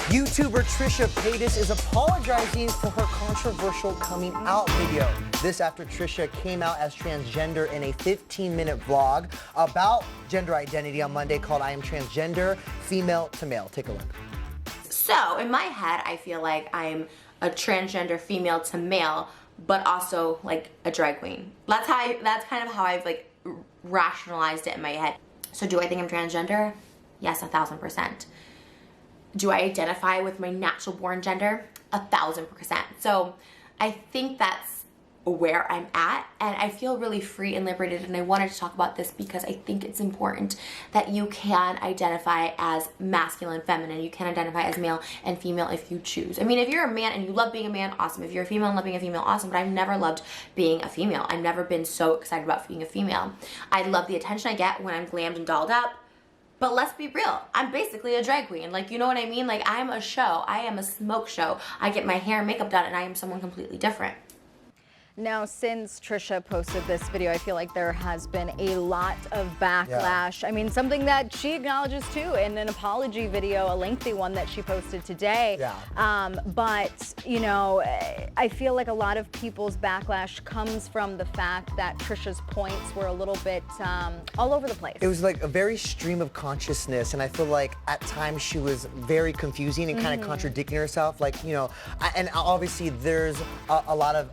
YouTuber Trisha Paytas is apologizing for her controversial coming out video. This after Trisha came out as transgender in a 15-minute vlog about gender identity on Monday called I Am Transgender, Female to Male. Take a look. So, in my head, I feel like I'm a transgender female to male, but also like a drag queen. That's kind of how I've like rationalized it in my head. So do I think I'm transgender? Yes, 1000%. Do I identify with my natural born gender? 1000%. So I think that's where I'm at, and I feel really free and liberated, and I wanted to talk about this because I think it's important that you can identify as masculine, feminine. You can identify as male and female if you choose. I mean, if you're a man and you love being a man, awesome. If you're a female and love being a female, awesome. But I've never loved being a female. I've never been so excited about being a female. I love the attention I get when I'm glammed and dolled up. But let's be real, I'm basically a drag queen. Like, you know what I mean? Like, I'm a show. I am a smoke show. I get my hair and makeup done, and I am someone completely different. Now, since Trisha posted this video, I feel like there has been a lot of backlash. Yeah. I mean, something that she acknowledges too in an apology video, a lengthy one that she posted today. Yeah. But, you know, I feel like a lot of people's backlash comes from the fact that Trisha's points were a little bit all over the place. It was like a very stream of consciousness, and I feel like at times she was very confusing and kind of contradicting herself. Like, you know, and obviously there's a lot of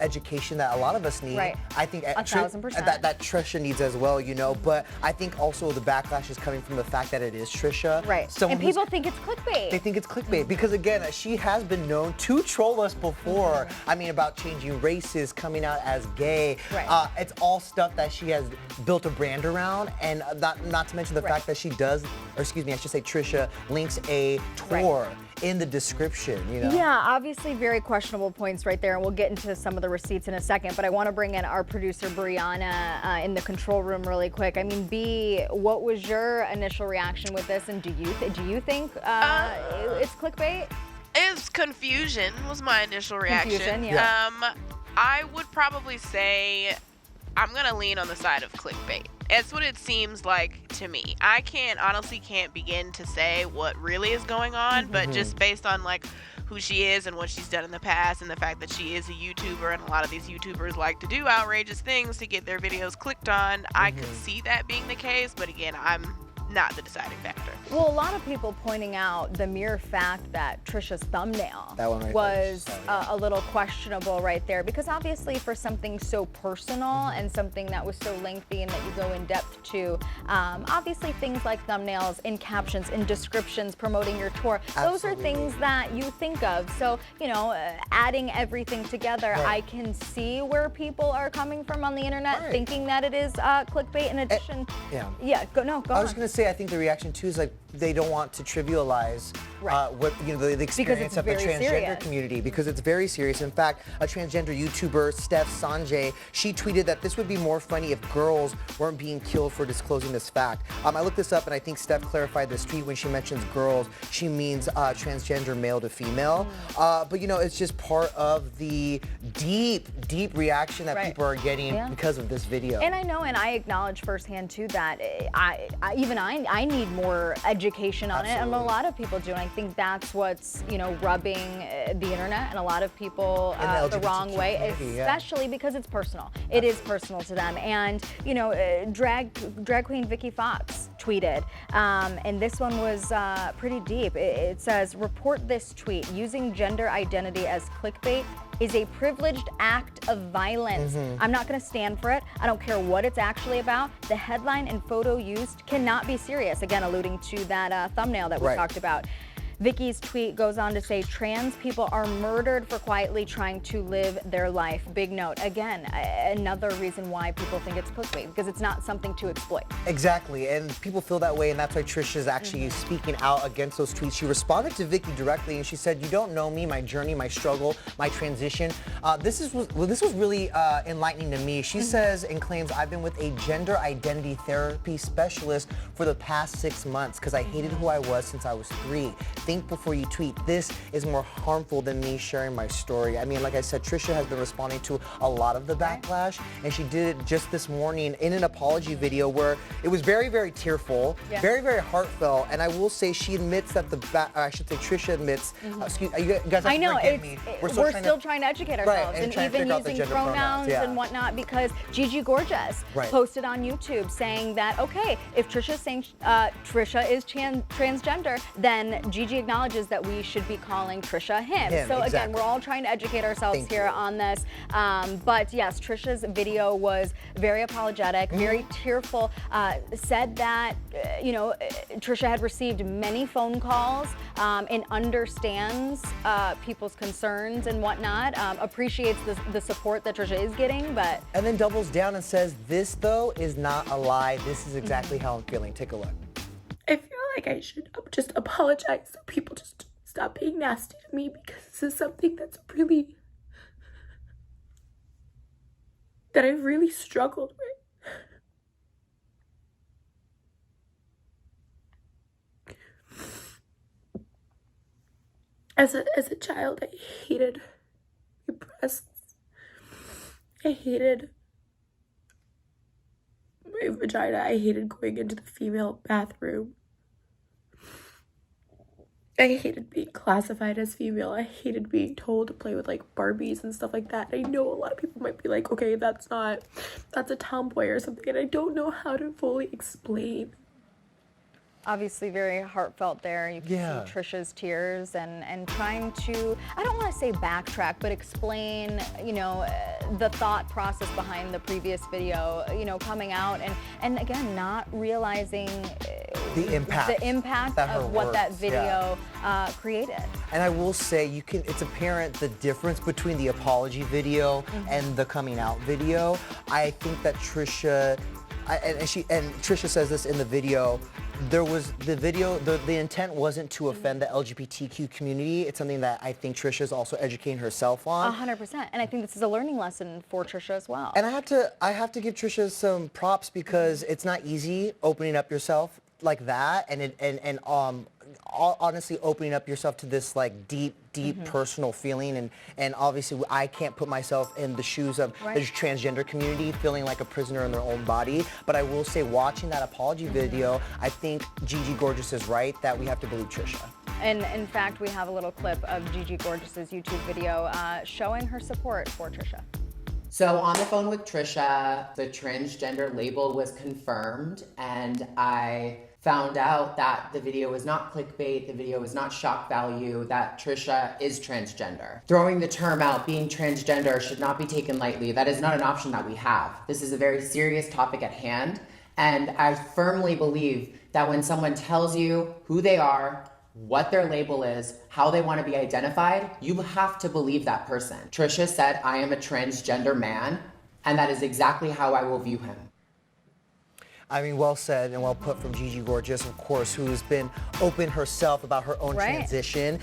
education that a lot of us need. Right. I think 1000%. that Trisha needs as well, you know, but I think also the backlash is coming from the fact that it is Trisha. Right. And people think it's clickbait. They think it's clickbait because, again, she has been known to troll us before. I mean, about changing races, coming out as gay. Right. It's all stuff that she has built a brand around, and not to mention the fact that she does, or excuse me, I should say Trisha links a tour in the description, you know? Yeah, obviously very questionable points right there, and we'll get into some of the receipts in a second, but I want to bring in our producer Brianna in the control room really quick. I mean, B, what was your initial reaction with this, and do you think it's clickbait? It's confusion was my initial reaction. Confusion, yeah. I would probably say I'm gonna lean on the side of clickbait. It's what it seems like to me. I honestly can't begin to say what really is going on, but just based on like who she is and what she's done in the past and the fact that she is a YouTuber, and a lot of these YouTubers like to do outrageous things to get their videos clicked on, I could see that being the case, but again, I'm not the deciding factor. Well, a lot of people pointing out the mere fact that Trisha's thumbnail was a little questionable right there, because obviously for something so personal and something that was so lengthy and that you go in depth to, obviously things like thumbnails, in captions, in descriptions, promoting your tour, those are things that you think of. So, you know, adding everything together, I can see where people are coming from on the internet thinking that it is clickbait in addition. Go on. I was going to say, I think the reaction too is like they don't want to trivialize what, you know, the experience of the transgender community, because it's very serious. In fact, a transgender YouTuber, Steph Sanjay, she tweeted that this would be more funny if girls weren't being killed for disclosing this fact. I looked this up, and I think Steph clarified this tweet. When she mentions girls, she means transgender male to female. But you know, it's just part of the deep reaction that people are getting because of this video. And I know, and I acknowledge firsthand too that I need more education on it, and a lot of people do, and I think that's what's, you know, rubbing the internet and a lot of people the wrong way, especially because it's personal. It is personal to them. And you know, drag queen Vicky Fox tweeted, and this one was pretty deep. It says, report this tweet: using gender identity as clickbait is a privileged act of violence. I'm not gonna stand for it. I don't care what it's actually about. The headline and photo used cannot be serious. Again, alluding to that thumbnail that we talked about. Vicky's tweet goes on to say, trans people are murdered for quietly trying to live their life. Big note. Again, another reason why people think it's clickbait, because it's not something to exploit. Exactly, and people feel that way, and that's why Trisha is actually speaking out against those tweets. She responded to Vicky directly, and she said, "You don't know me, my journey, my struggle, my transition. This was really enlightening to me." She says and claims, "I've been with a gender identity therapy specialist for the past 6 months because I hated who I was since I was 3. think before you tweet. This is more harmful than me sharing my story. I mean, like I said, Trisha has been responding to a lot of the backlash, and she did it just this morning in an apology video where it was very, very tearful, very, very heartfelt, and I will say she admits that Trisha admits, excuse you guys have I know, to forgive me. We're still trying to educate ourselves, and even using pronouns and whatnot, because Gigi Gorgeous posted on YouTube saying that, okay, if Trisha is saying Trisha is transgender, then Gigi acknowledges that we should be calling Trisha him. So again, we're all trying to educate ourselves here on this. But yes, Trisha's video was very apologetic, very tearful, said that, you know, Trisha had received many phone calls and understands people's concerns and whatnot, appreciates the support that Trisha is getting, but... And then doubles down and says, this though is not a lie, this is exactly how I'm feeling. Take a look. I feel like I should just apologize so people just stop being nasty to me, because this is something that I've really struggled with. As a child, I hated my breasts. I hated my vagina. I hated going into the female bathroom. I hated being classified as female. I hated being told to play with like Barbies and stuff like that. I know a lot of people might be like, okay, that's a tomboy or something, and I don't know how to fully explain. Obviously very heartfelt there. You can see Trisha's tears and trying to, I don't want to say backtrack, but explain, you know, the thought process behind the previous video, you know, coming out and again, not realizing the impact of what that video created. And I will say, it's apparent the difference between the apology video and the coming out video. I think that Trisha, and Trisha says this in the video, the intent wasn't to offend the LGBTQ community. It's something that I think Trisha's also educating herself on. 100%, and I think this is a learning lesson for Trisha as well. And I have to give Trisha some props, because it's not easy opening up yourself like that, and honestly opening up yourself to this like deep personal feeling, and obviously I can't put myself in the shoes of the transgender community feeling like a prisoner in their own body, but I will say, watching that apology video, I think Gigi Gorgeous is right that we have to believe Trisha. And in fact, we have a little clip of Gigi Gorgeous's YouTube video showing her support for Trisha. So on the phone with Trisha, the transgender label was confirmed, and I found out that the video was not clickbait, the video was not shock value, that Trisha is transgender. Throwing the term out, being transgender, should not be taken lightly. That is not an option that we have. This is a very serious topic at hand, and I firmly believe that when someone tells you who they are, what their label is, how they want to be identified, you have to believe that person. Trisha said, I am a transgender man, and that is exactly how I will view him. I mean, well said and well put from Gigi Gorgeous, of course, who's been open herself about her own transition.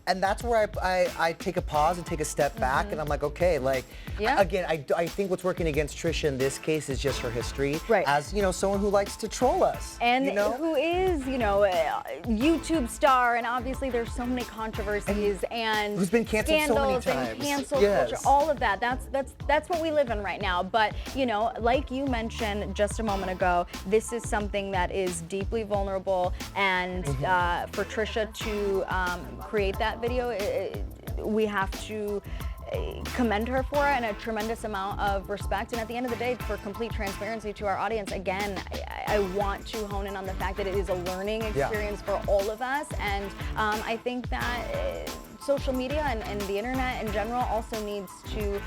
And that's where I take a pause and take a step back, and I'm like, okay, like, again, I think what's working against Trisha in this case is just her history, as, you know, someone who likes to troll us. And you know? who is, you know, a YouTube star, and obviously there's so many controversies and who's been canceled scandals so many times. And cancel culture, all of that. That's what we live in right now. But, you know, like you mentioned just a moment ago, this is something that is deeply vulnerable, and for Trisha to create that video, we have to commend her for it, and a tremendous amount of respect. And at the end of the day, for complete transparency to our audience, again, I want to hone in on the fact that it is a learning experience for all of us. And I think that social media and the internet in general also needs to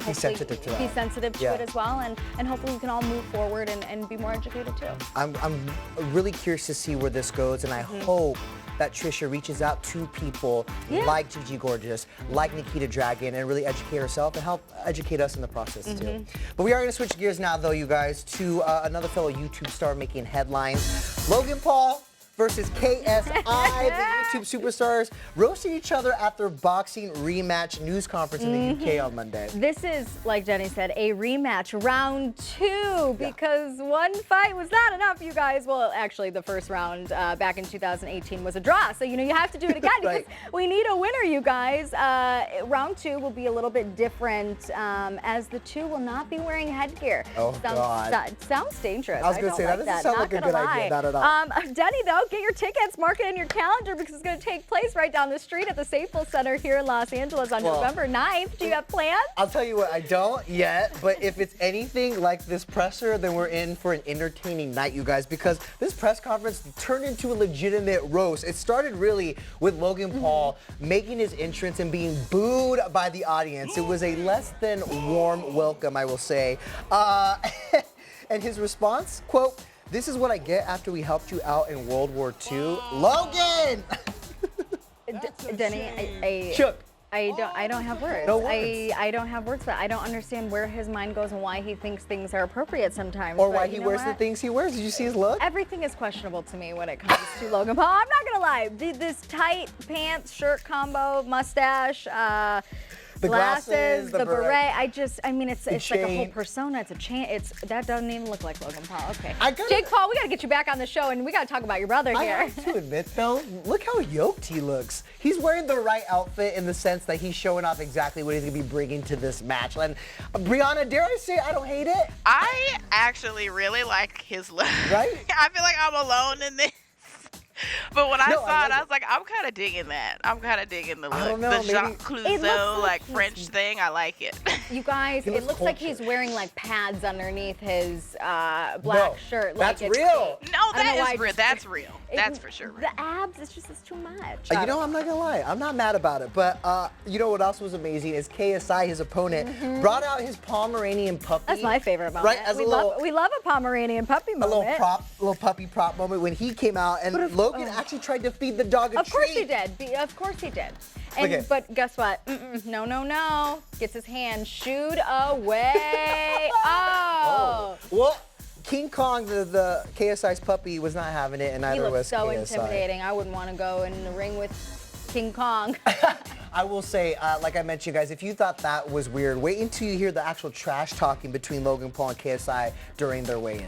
be sensitive to it as well, and hopefully we can all move forward and be more educated too. I'm really curious to see where this goes, and I hope that Trisha reaches out to people like Gigi Gorgeous, like Nikita Dragon, and really educate herself and help educate us in the process too. But we are going to switch gears now, though, you guys, to another fellow YouTube star making headlines. Logan Paul versus KSI. The YouTube superstars roasting each other at their boxing rematch news conference in the UK on Monday. This is, like Jenny said, a rematch, round 2, because one fight was not enough, you guys. Well, actually, the first round back in 2018 was a draw, so you have to do it again Right. because we need a winner, you guys. Round 2 will be a little bit different, as the two will not be wearing headgear. Oh, God. Sounds dangerous. I was going to say, that doesn't sound like a good idea, not at all. Denny, though, get your tickets, mark it in your calendar because it's going to take place right down the street at the Staples Center here in Los Angeles on November 9th. Do you have plans? I'll tell you what, I don't yet, but if it's anything like this presser, then we're in for an entertaining night, you guys, because this press conference turned into a legitimate roast. It started really with Logan Paul making his entrance and being booed by the audience. It was a less than warm welcome, I will say. And his response, quote, "This is what I get after we helped you out in World War II. Logan!" Denny, Shook. I don't have words. No words. I don't have words, but I don't understand where his mind goes and why he thinks things are appropriate sometimes. Or But why you he know wears the what? things he wears. Did you see his look? Everything is questionable to me when it comes to Logan Paul. I'm not gonna lie. This tight pants, shirt combo, mustache, The glasses, the beret. beret. I mean, it's like a whole chain. persona. It's a chain. That doesn't even look like Logan Paul. Okay. I gotta- Jake Paul, we gotta get you back on the show, and we gotta talk about your brother I here. have to admit, though, look how yoked he looks. He's wearing the right outfit in the sense that he's showing off exactly what he's going to be bringing to this match. And Brianna, dare I say I don't hate it? I actually really like his look. Right? I feel like I'm alone in this. But when I No, saw I it, love I was like, I'm kind of digging that. I'm kind of digging the look. I don't know, the maybe- Jacques It looks Clouseau, like French thing, I like it. You guys, He it looks looks like cultured. he's wearing like pads underneath his black No, shirt. that's like it's real. fake. No, I don't know that why I is real. just- That's real. That's for sure real. The abs, it's too much. You know, I'm not gonna lie, I'm not mad about it. But you know what else was amazing is KSI, his opponent, brought out his Pomeranian puppy. That's my favorite moment. Right, as we a little, love a Pomeranian puppy a moment. little puppy prop moment when he came out, and Logan actually tried to feed the dog a Of course he treat. did. Of course he did. And Okay. but guess what? No. Gets his hand shooed away. Oh. Well, King Kong, the KSI's puppy, was not having it, and He neither looks was so KSI. intimidating. I wouldn't want to go in the ring with King Kong. I will say, like I mentioned, guys, if you thought that was weird, wait until you hear the actual trash talking between Logan Paul and KSI during their weigh-in.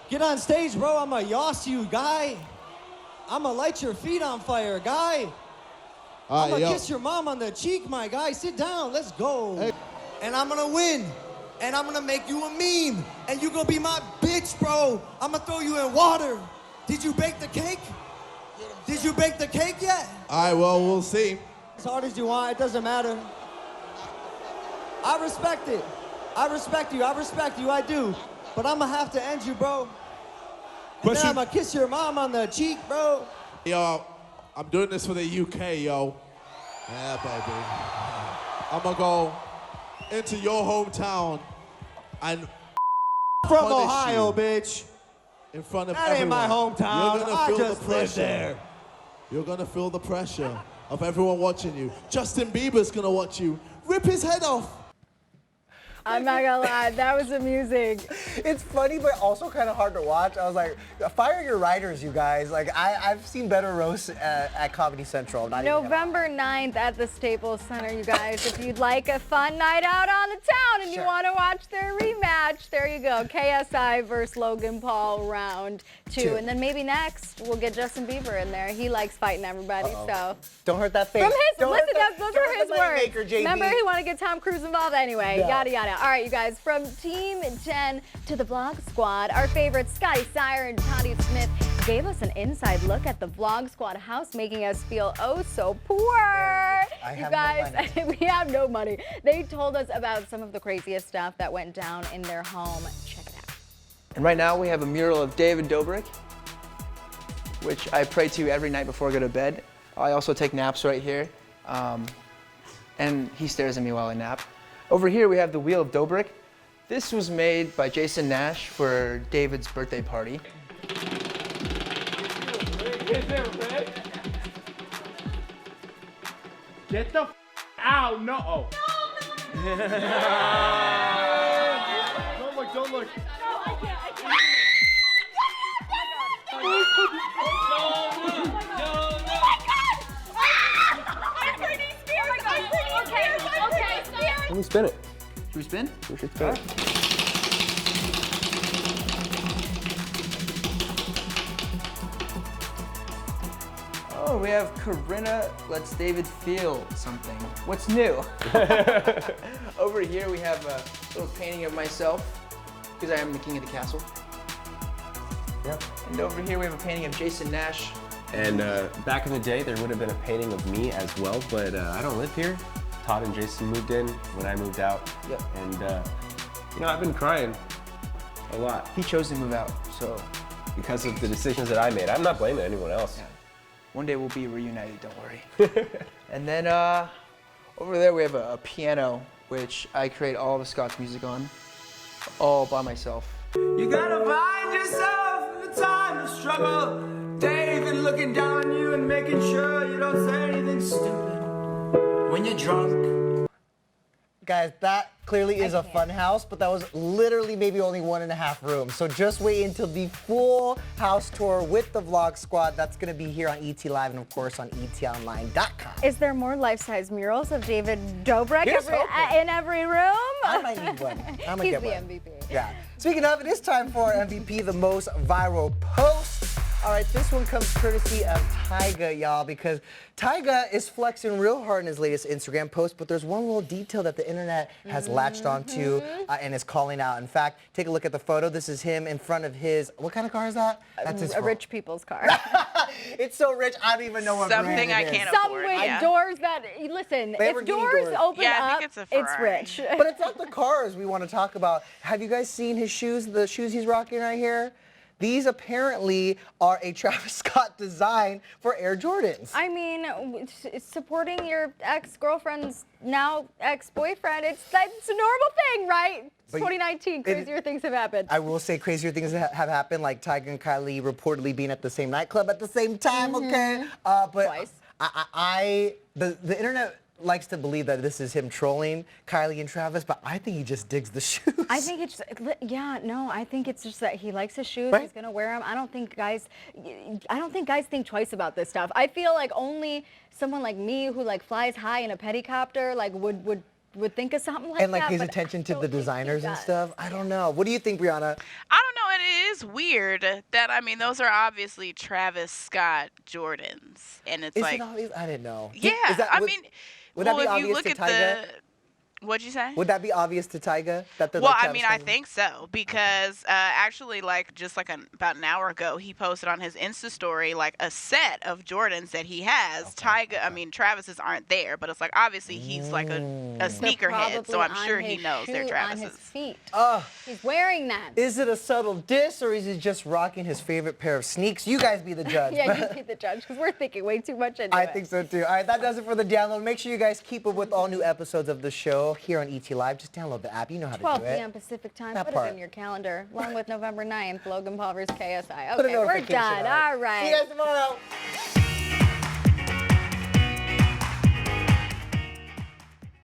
Get on stage, bro. I'ma yoss you, guy. I'ma light your feet on fire, guy. I'ma kiss your mom on the cheek, my guy. Sit down, let's go. Hey. And I'm gonna win. And I'm gonna make you a meme. And you gonna be my bitch, bro. I'ma throw you in water. Did you bake the cake? Did you bake the cake yet? All right, well, we'll see. As hard as you want, it doesn't matter. I respect it. I respect you, I do. But I'ma have to end you, bro. And then I'ma kiss your mom on the cheek, bro. Yo, I'm doing this for the UK, yo. Yeah, baby. I'm gonna go into your hometown and From punish Ohio, you bitch. in front of That everyone. ain't my hometown. You're gonna I feel just the live pressure. there. You're gonna feel the pressure of everyone watching you. Justin Bieber's gonna watch you rip his head off. I'm not gonna lie, that was amusing. It's funny, but also kind of hard to watch. I was like, fire your writers, you guys. Like, I've seen better roasts at Comedy Central. Not even gonna lie. November 9th at the Staples Center, you guys. If you'd like a fun night out on the town and you Sure. want to watch their rematch, there you go. KSI versus Logan Paul round 2. And then maybe next we'll get Justin Bieber in there. He likes fighting everybody, so. Don't hurt that face. From his, Don't hurt listen, that- those don't are hurt his the money words. maker, JB. Remember, he wanted to get Tom Cruise involved anyway. Yeah. Yada, yada. All right, you guys, from Team 10 to the Vlog Squad, our favorites, Scotty Sire and Toddy Smith, gave us an inside look at the Vlog Squad house, making us feel oh so poor. I You have guys, no money. we have no money. They told us about some of the craziest stuff that went down in their home. Check it out. And right now we have a mural of David Dobrik, which I pray to every night before I go to bed. I also take naps right here, and he stares at me while I nap. Over here we have the Wheel of Dobrik. This was made by Jason Nash for David's birthday party. Get the out, no. Don't look. No, I can't. spin it. Should we spin? We should spin it. Oh, we have Corinna lets David feel something. What's new? Over here we have a little painting of myself, because I am the king of the castle. Yep. And over here we have a painting of Jason Nash. And back in the day, there would have been a painting of me as well, but I don't live here. Todd and Jason moved in when I moved out. Yep. And, you know, I've been crying a lot. He chose to move out, so. Because of the decisions that I made. I'm not blaming anyone else. Yeah. One day we'll be reunited, don't worry. And then over there we have a piano, which I create all the Scott's music on, all by myself. You gotta find yourself in the time of struggle. David looking down on you and making sure you don't say anything stupid when you're drunk. Guys, that clearly is a fun house, but that was literally maybe only 1.5 rooms. So just wait until the full house tour with the vlog squad. That's gonna be here on ET Live and of course on etonline.com. Is there more life-size murals of David Dobrik in every room? I might need one. I'm gonna He's get the one. MVP. Yeah. Speaking of, it is time for our MVP, the most viral post. All right, this one comes courtesy of Tyga, y'all, because Tyga is flexing real hard in his latest Instagram post, but there's one little detail that the internet has latched onto and is calling out. In fact, take a look at the photo. This is him in front of his, what kind of car is that? That's his phone. Rich people's car. It's so rich, I don't even know what brand Something it I is. can't Some afford. with Yeah. doors that, listen, if doors open Yeah, I up, think it's a it's Ferrari. rich. But it's not the cars we want to talk about. Have you guys seen his shoes, the shoes he's rocking right here? These apparently are a Travis Scott design for Air Jordans. I mean, supporting your ex-girlfriend's now ex-boyfriend, it's a normal thing, right? It's 2019, crazier things have happened. I will say crazier things have happened, like Tyga and Kylie reportedly being at the same nightclub at the same time, okay? But Twice. The internet likes to believe that this is him trolling Kylie and Travis, but I think he just digs the shoes. I think it's, I think it's just that he likes his shoes, Right. he's gonna wear them. I don't think guys think twice about this stuff. I feel like only someone like me who like flies high in a pedicopter like would think of something like that. And like pays but attention I to don't the think he designers and does. stuff. I don't know. What do you think, Brianna? I don't know. It is weird that, I mean, those are obviously Travis Scott Jordans. And it's Is like, it obvious? I didn't know. yeah, Would that be if you obvious look to at Tyga? What'd you say? Would that be obvious to Tyga that they're Well, like I Travis mean, I Scott? think so, because actually, like, just like about an hour ago, he posted on his Insta story, like, a set of Jordans that he has. I mean, Travis's aren't there, but it's like, obviously, he's like a sneakerhead, so I'm sure he knows they're Travis's. On his feet. Oh. He's wearing them. Is it a subtle diss or is he just rocking his favorite pair of sneaks? You guys be the judge. Yeah, you be the judge, because we're thinking way too much into it. I think so too. All right, that does it for the download. Make sure you guys keep up with all new episodes of the show here on ET Live. Just download the app. You know how to 12 do it. p.m. Pacific time. That Put part. it in your calendar, along with November 9th, Logan Paul's KSI. Put a Okay, we're notification done. on it. All right. See you guys tomorrow.